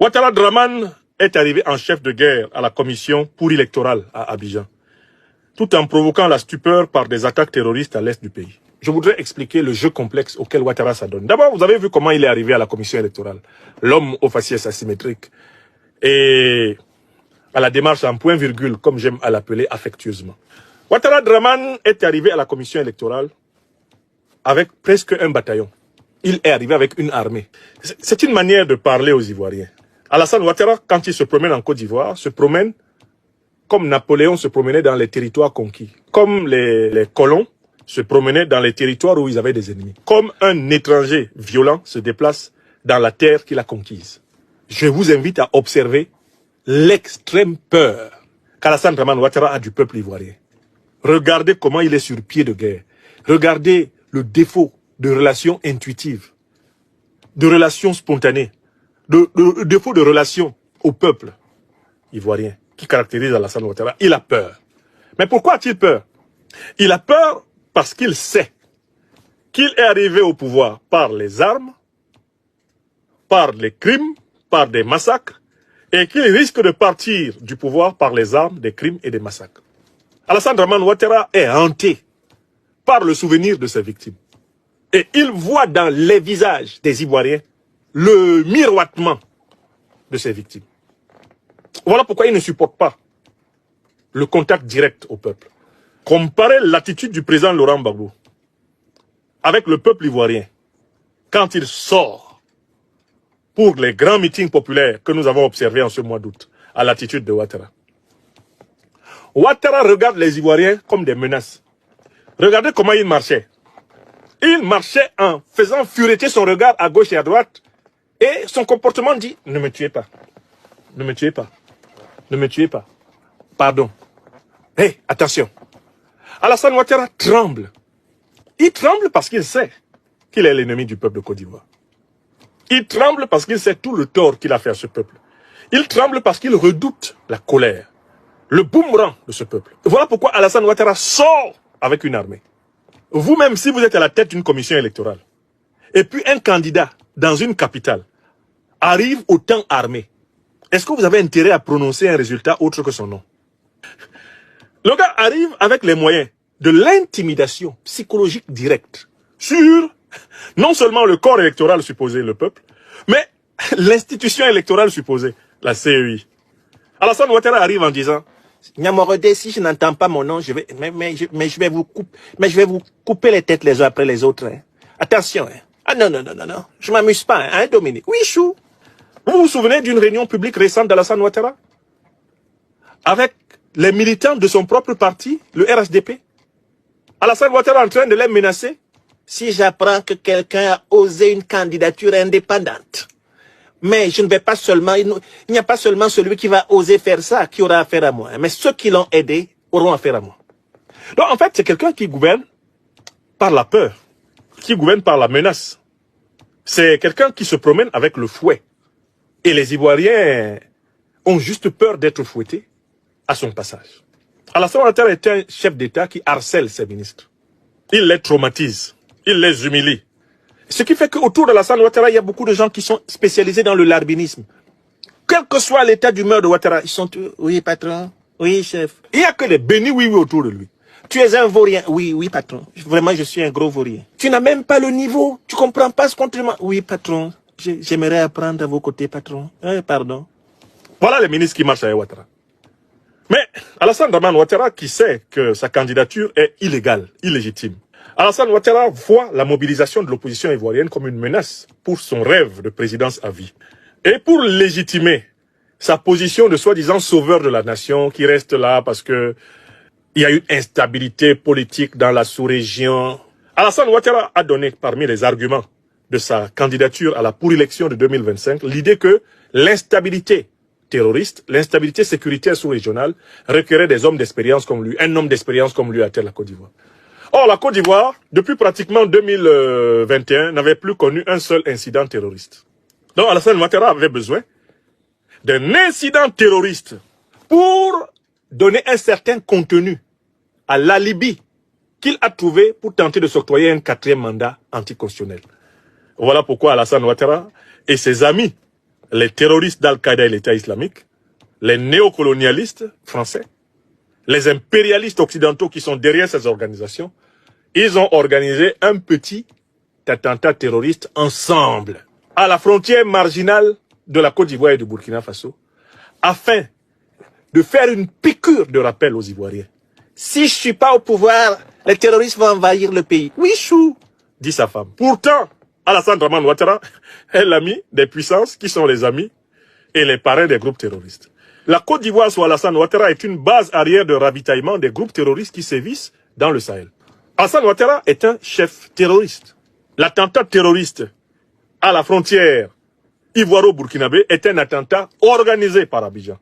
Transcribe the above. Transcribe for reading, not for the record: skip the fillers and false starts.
Ouattara Draman est arrivé en chef de guerre à la commission pour électorale à Abidjan, tout en provoquant la stupeur par des attaques terroristes à l'est du pays. Je voudrais expliquer le jeu complexe auquel Ouattara s'adonne. D'abord, vous avez vu comment il est arrivé à la commission électorale. L'homme au faciès asymétrique et à la démarche en point-virgule, comme j'aime à l'appeler affectueusement. Ouattara Draman est arrivé à la commission électorale avec presque un bataillon. Il est arrivé avec une armée. C'est une manière de parler aux Ivoiriens. Alassane Ouattara, quand il se promène en Côte d'Ivoire, se promène comme Napoléon se promenait dans les territoires conquis. Comme les colons se promenaient dans les territoires où ils avaient des ennemis. Comme un étranger violent se déplace dans la terre qu'il a conquise. Je vous invite à observer l'extrême peur qu'Alassane Draman Ouattara a du peuple ivoirien. Regardez comment il est sur pied de guerre. Regardez le défaut de relations intuitives, de relations spontanées, de défaut de relations au peuple ivoirien qui caractérise Alassane Ouattara. Il a peur. Mais pourquoi a-t-il peur? Il a peur parce qu'il sait qu'il est arrivé au pouvoir par les armes, par les crimes, par des massacres, et qu'il risque de partir du pouvoir par les armes, des crimes et des massacres. Alassane Draman Ouattara est hanté par le souvenir de ses victimes. Et il voit dans les visages des Ivoiriens le miroitement de ses victimes. Voilà pourquoi il ne supporte pas le contact direct au peuple. Comparez l'attitude du président Laurent Gbagbo avec le peuple ivoirien quand il sort pour les grands meetings populaires que nous avons observés en ce mois d'août à l'attitude de Ouattara. Ouattara regarde les Ivoiriens comme des menaces. Regardez comment il marchait. Il marchait en faisant fureter son regard à gauche et à droite. Et son comportement dit, ne me tuez pas. Ne me tuez pas. Ne me tuez pas. Pardon. Hé, attention. Alassane Ouattara tremble. Il tremble parce qu'il sait qu'il est l'ennemi du peuple de Côte d'Ivoire. Il tremble parce qu'il sait tout le tort qu'il a fait à ce peuple. Il tremble parce qu'il redoute la colère, le boomerang de ce peuple. Voilà pourquoi Alassane Ouattara sort avec une armée. Vous-même, si vous êtes à la tête d'une commission électorale, et puis un candidat dans une capitale arrive autant armé, est-ce que vous avez intérêt à prononcer un résultat autre que son nom? Le gars arrive avec les moyens de l'intimidation psychologique directe sur non seulement le corps électoral supposé, le peuple, mais l'institution électorale supposée, la CEI. Alassane Ouattara arrive en disant, Niamorodé, si je n'entends pas mon nom, je vais vous couper les têtes les uns après les autres. Hein. Attention. Hein. Ah non, je m'amuse pas, hein, Dominique. Oui, chou. Vous vous souvenez d'une réunion publique récente d'Alassane Ouattara? Avec les militants de son propre parti, le RHDP. Alassane Ouattara en train de les menacer. Si j'apprends que quelqu'un a osé une candidature indépendante, mais je ne vais pas seulement, il n'y a pas seulement celui qui va oser faire ça qui aura affaire à moi, mais ceux qui l'ont aidé auront affaire à moi. Donc en fait, c'est quelqu'un qui gouverne par la peur, qui gouverne par la menace. C'est quelqu'un qui se promène avec le fouet. Et les Ivoiriens ont juste peur d'être fouettés à son passage. Alassane Ouattara est un chef d'État qui harcèle ses ministres. Il les traumatise, il les humilie. Ce qui fait qu'autour de Alassane Ouattara, il y a beaucoup de gens qui sont spécialisés dans le larbinisme. Quel que soit l'état d'humeur de Ouattara, ils sont tous, oui patron, oui chef. Il n'y a que des bénis oui autour de lui. Tu es un vaurien, oui patron. Vraiment, je suis un gros vaurien. Tu n'as même pas le niveau, tu comprends pas ce compliment. Oui patron, j'aimerais apprendre à vos côtés patron. Pardon. Voilà les ministres qui marchent avec Ouattara. Mais Alassane Draman Ouattara qui sait que sa candidature est illégale, illégitime. Alassane Ouattara voit la mobilisation de l'opposition ivoirienne comme une menace pour son rêve de présidence à vie. Et pour légitimer sa position de soi-disant sauveur de la nation qui reste là parce que il y a une instabilité politique dans la sous-région. Alassane Ouattara a donné parmi les arguments de sa candidature à la pour-élection de 2025 l'idée que l'instabilité terroriste, l'instabilité sécuritaire sous-régionale requérait des hommes d'expérience comme lui, un homme d'expérience comme lui à la Côte d'Ivoire. Or, la Côte d'Ivoire, depuis pratiquement 2021, n'avait plus connu un seul incident terroriste. Donc, Alassane Ouattara avait besoin d'un incident terroriste pour donner un certain contenu à l'alibi qu'il a trouvé pour tenter de s'octroyer un 4e mandat anticonstitutionnel. Voilà pourquoi Alassane Ouattara et ses amis les terroristes d'Al-Qaïda et l'État islamique, les néocolonialistes français, les impérialistes occidentaux qui sont derrière ces organisations, ils ont organisé un petit attentat terroriste ensemble à la frontière marginale de la Côte d'Ivoire et du Burkina Faso, afin de faire une piqûre de rappel aux Ivoiriens. Si je ne suis pas au pouvoir, les terroristes vont envahir le pays. Oui, chou, dit sa femme. Pourtant, Alassane Draman Ouattara est l'ami des puissances qui sont les amis et les parrains des groupes terroristes. La Côte d'Ivoire sous Alassane Ouattara est une base arrière de ravitaillement des groupes terroristes qui sévissent dans le Sahel. Alassane Ouattara est un chef terroriste. L'attentat terroriste à la frontière ivoiro-burkinabé est un attentat organisé par Abidjan.